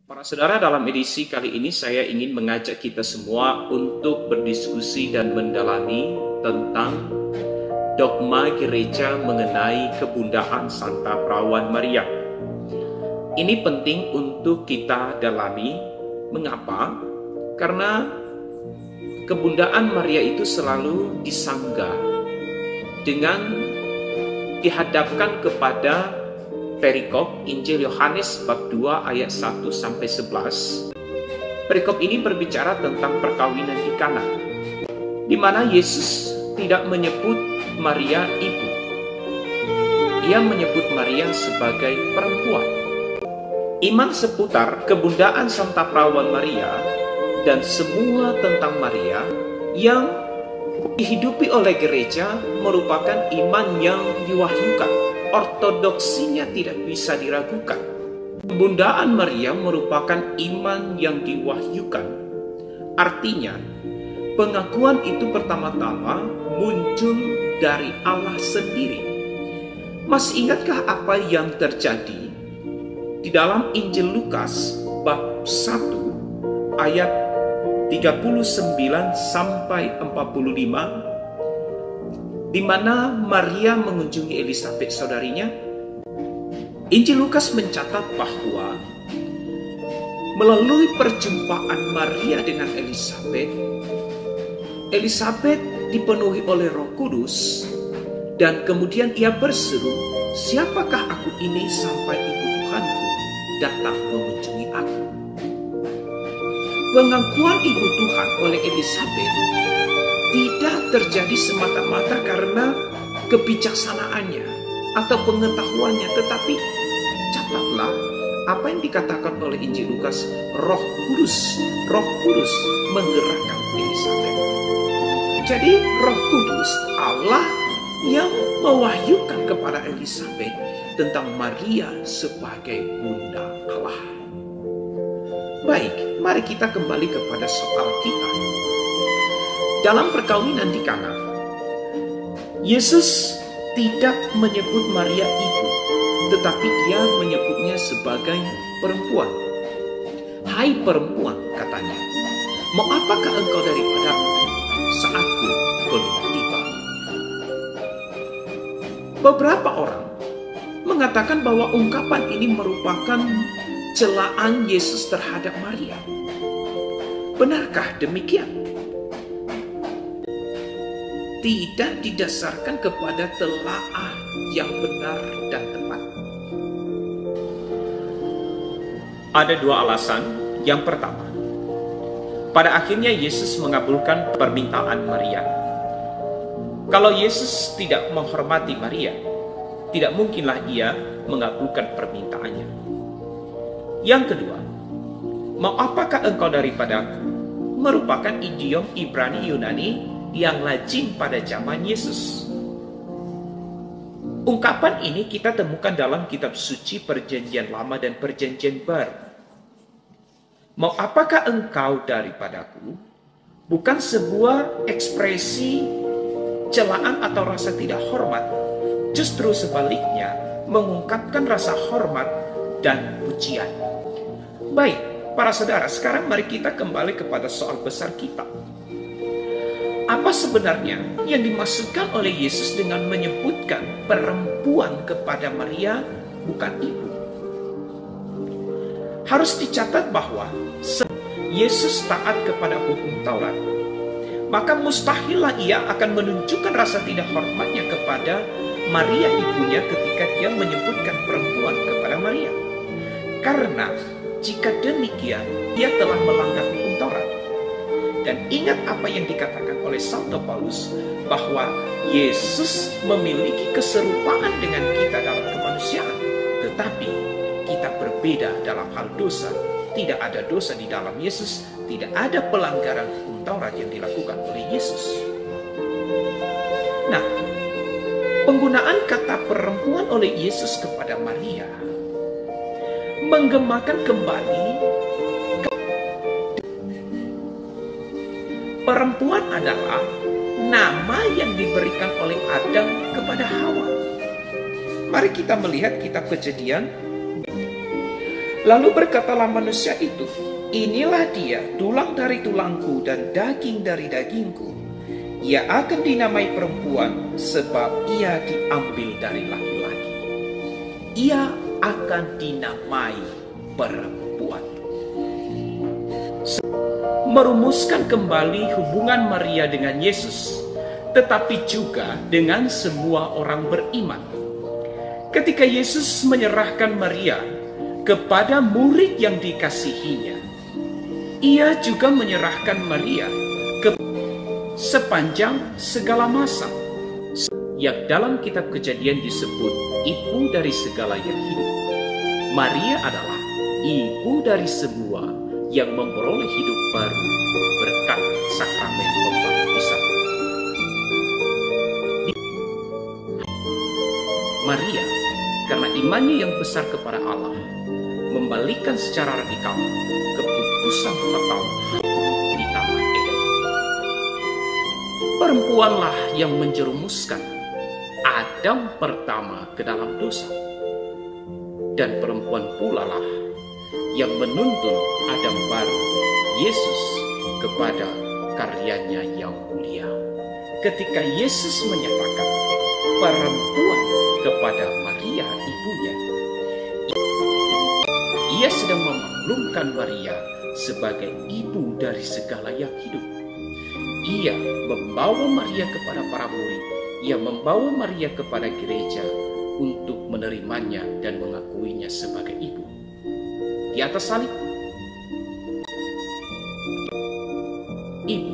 Para saudara, dalam edisi kali ini saya ingin mengajak kita semua untuk berdiskusi dan mendalami tentang dogma gereja mengenai kebundaan Santa Perawan Maria. Ini penting untuk kita dalami. Mengapa? Karena kebundaan Maria itu selalu disanggah dengan dihadapkan kepada perikop Injil Yohanes bab 2 ayat 1 sampai 11. Perikop ini berbicara tentang perkawinan di Kana, di mana Yesus tidak menyebut Maria ibu. Ia menyebut Maria sebagai perempuan. Iman seputar kebundaan Santa Perawan Maria dan semua tentang Maria yang dihidupi oleh gereja merupakan iman yang diwahyukan. Ortodoksinya tidak bisa diragukan. Kebundaan Maria merupakan iman yang diwahyukan. Artinya, pengakuan itu pertama-tama muncul dari Allah sendiri. Masih ingatkah apa yang terjadi di dalam Injil Lukas bab 1 ayat 39 sampai 45, di mana Maria mengunjungi Elisabet saudarinya? Injil Lukas mencatat bahwa melalui perjumpaan Maria dengan Elisabet, Elisabet dipenuhi oleh Roh Kudus dan kemudian ia berseru, "Siapakah aku ini sampai ibu Tuhanku datang mengunjungi aku?" Pengakuan ibu Tuhan oleh Elisabet tidak terjadi semata-mata karena kebijaksanaannya atau pengetahuannya, tetapi catatlah apa yang dikatakan oleh Injil Lukas, Roh Kudus menggerakkan Elisabet. Jadi Roh Kudus, Allah yang mewahyukan kepada Elisabet tentang Maria sebagai bunda Allah. Baik, mari kita kembali kepada soal kita. Dalam perkawinan di Kana, Yesus tidak menyebut Maria ibu, tetapi ia menyebutnya sebagai perempuan. "Hai perempuan," katanya, "mau apakah engkau daripadaku? Saatku belum tiba." Beberapa orang mengatakan bahwa ungkapan ini merupakan celaan Yesus terhadap Maria. Benarkah demikian? Tidak didasarkan kepada telaah yang benar dan tepat. Ada dua alasan. Yang pertama, pada akhirnya Yesus mengabulkan permintaan Maria. Kalau Yesus tidak menghormati Maria, tidak mungkinlah ia mengabulkan permintaannya. Yang kedua, "Mau apakah engkau daripadaku?" merupakan idiom Ibrani Yunani yang lazim pada zaman Yesus. Ungkapan ini kita temukan dalam kitab suci Perjanjian Lama dan Perjanjian Baru. "Mau apakah engkau daripadaku?" bukan sebuah ekspresi celaan atau rasa tidak hormat, justru sebaliknya mengungkapkan rasa hormat dan pujian. Baik, para saudara, sekarang mari kita kembali kepada soal besar kita. Apa sebenarnya yang dimaksudkan oleh Yesus dengan menyebutkan perempuan kepada Maria bukan ibu? Harus dicatat bahwa Yesus taat kepada hukum Taurat, maka mustahillah ia akan menunjukkan rasa tidak hormatnya kepada Maria ibunya ketika dia menyebutkan perempuan kepada Maria. Karena jika demikian, ia telah melanggar hukum Taurat. Dan ingat apa yang dikatakan oleh Santo Paulus, bahwa Yesus memiliki keserupaan dengan kita dalam kemanusiaan, tetapi kita berbeda dalam hal dosa. Tidak ada dosa di dalam Yesus, tidak ada pelanggaran hukum Taurat yang dilakukan oleh Yesus. Nah, penggunaan kata perempuan oleh Yesus kepada Maria menggemakan kembali perempuan adalah nama yang diberikan oleh Adam kepada Hawa. Mari kita melihat kitab Kejadian Lalu berkatalah manusia itu, inilah dia, tulang dari tulangku dan daging dari dagingku. Ia akan dinamai perempuan sebab ia diambil dari laki-laki. Ia akan dinamai perempuan. Merumuskan kembali hubungan Maria dengan Yesus, tetapi juga dengan semua orang beriman. Ketika Yesus menyerahkan Maria kepada murid yang dikasihinya, ia juga menyerahkan Maria ke sepanjang segala masa, yang dalam kitab Kejadian disebut ibu dari segala yang hidup. Maria adalah ibu dari semua yang memperoleh hidup baru berkat sakramen pembaptisan. Maria, karena imannya yang besar kepada Allah, membalikkan secara radikal keputusan fatal di Taman Eden. Perempuanlah yang menjerumuskan Adam pertama ke dalam dosa, dan perempuan pula lah yang menuntun Adam baru, Yesus, kepada karyanya yang mulia. Ketika Yesus menyatakan perempuan kepada Maria ibunya, ia sedang memaklumkan Maria sebagai ibu dari segala yang hidup. Ia membawa Maria kepada para murid, ia membawa Maria kepada gereja untuk menerimanya dan mengakuinya sebagai ibu. Di atas salib, ibu